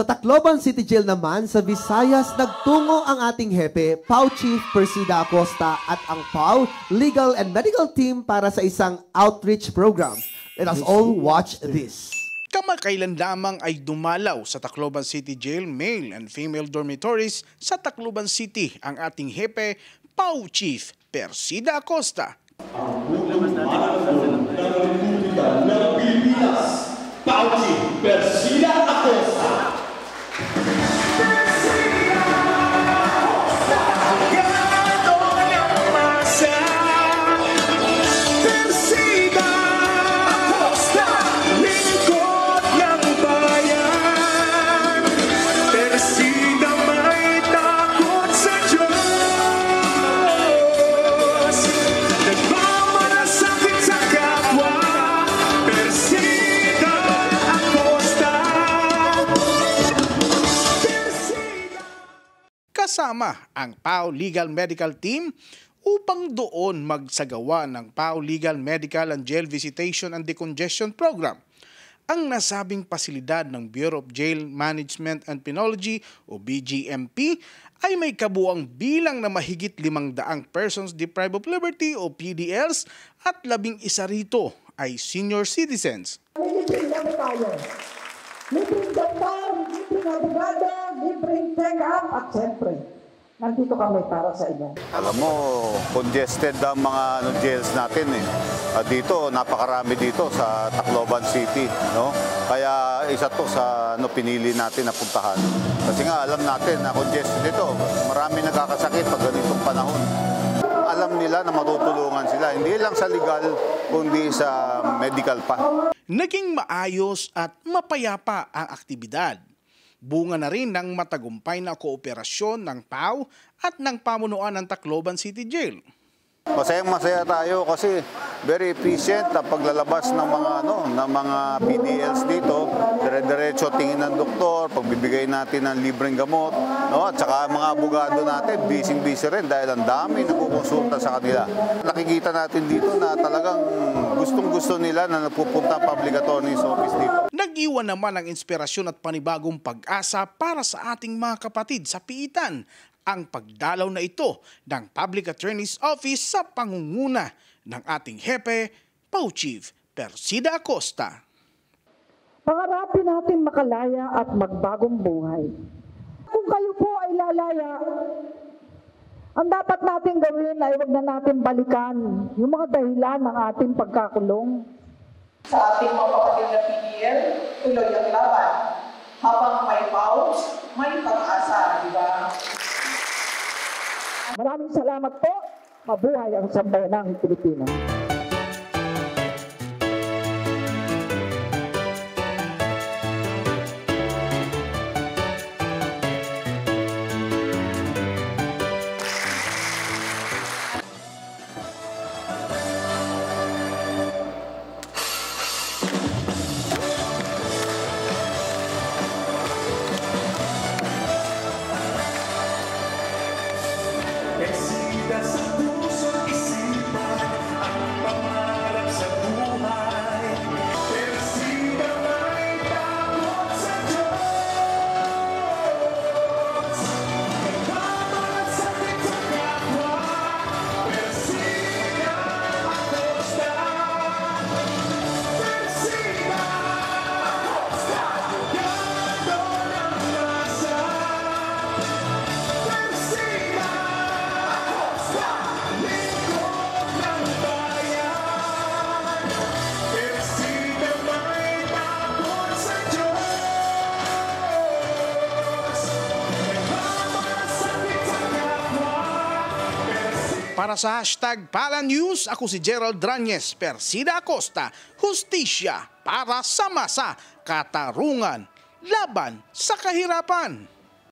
Sa Tacloban City Jail naman, sa Visayas, nagtungo ang ating hepe, PAW Chief Persida Acosta at ang PAW Legal and Medical Team para sa isang outreach program. Let us all watch this. Kamakailan lamang ay dumalaw sa Tacloban City Jail male and female dormitories sa Tacloban City ang ating hepe, PAW Chief Persida Acosta. Ang buong mahalagang ng Republika ng Pilipinas, PAW Chief Persida Acosta. Kasama ang PAW Legal Medical Team upang doon magsagawa ng PAW Legal Medical and Jail Visitation and Decongestion Program. Ang nasabing pasilidad ng Bureau of Jail Management and Penology o BGMP ay may kabuang bilang na mahigit 500 persons deprived of liberty o PDLs at 11 rito ay senior citizens. Libreng tayo. Libreng doktor, libreng abogado, libreng check-up at siyempre, nandito kami para sa inyo. Alam mo, congested ang mga jails natin eh. Dito, napakarami dito sa Tacloban City, no? Kaya isa to sa pinili natin na puntahan. Kasi nga alam natin na congested dito. Marami nagkakasakit pag ganitong panahon. Alam nila na matutulungan sila, hindi lang sa legal, kundi sa medical pa. Naging maayos at mapayapa ang aktibidad. Bunga na rin ng matagumpay na kooperasyon ng PAW at ng pamunuan ng Tacloban City Jail. Masayang-masaya tayo kasi very efficient ang paglalabas ng mga PDLs dito. Dire-diretso tingin ng doktor, pagbibigay natin ng libreng gamot, no? At saka mga abogado natin, busy-busy rin dahil ang dami nagkukonsulta sa kanila. Nakikita natin dito na talagang gustong-gusto nila na napupunta ang public attorney's office dito. Nag-iwan naman ang inspirasyon at panibagong pag-asa para sa ating mga kapatid sa piitan ang pagdalaw na ito ng Public Attorney's Office sa pangunguna ng ating hepe, PAW Chief Persida Acosta. Pangarapin natin makalaya at magbagong buhay. Kung kayo po ay lalaya, ang dapat natin gawin ay huwag na natin balikan yung mga dahilan ng ating pagkakulong. Sa ating mga kapatid na PDL, tuloy ang laban. Habang may PAW, may pag-asa, di ba? Maraming salamat po. Mabuhay ang sambayanang Pilipinas. Para sa #PalaNews, ako si Gerald Dranyes, Persida Acosta, hustisya para sa masa, katarungan, laban sa kahirapan.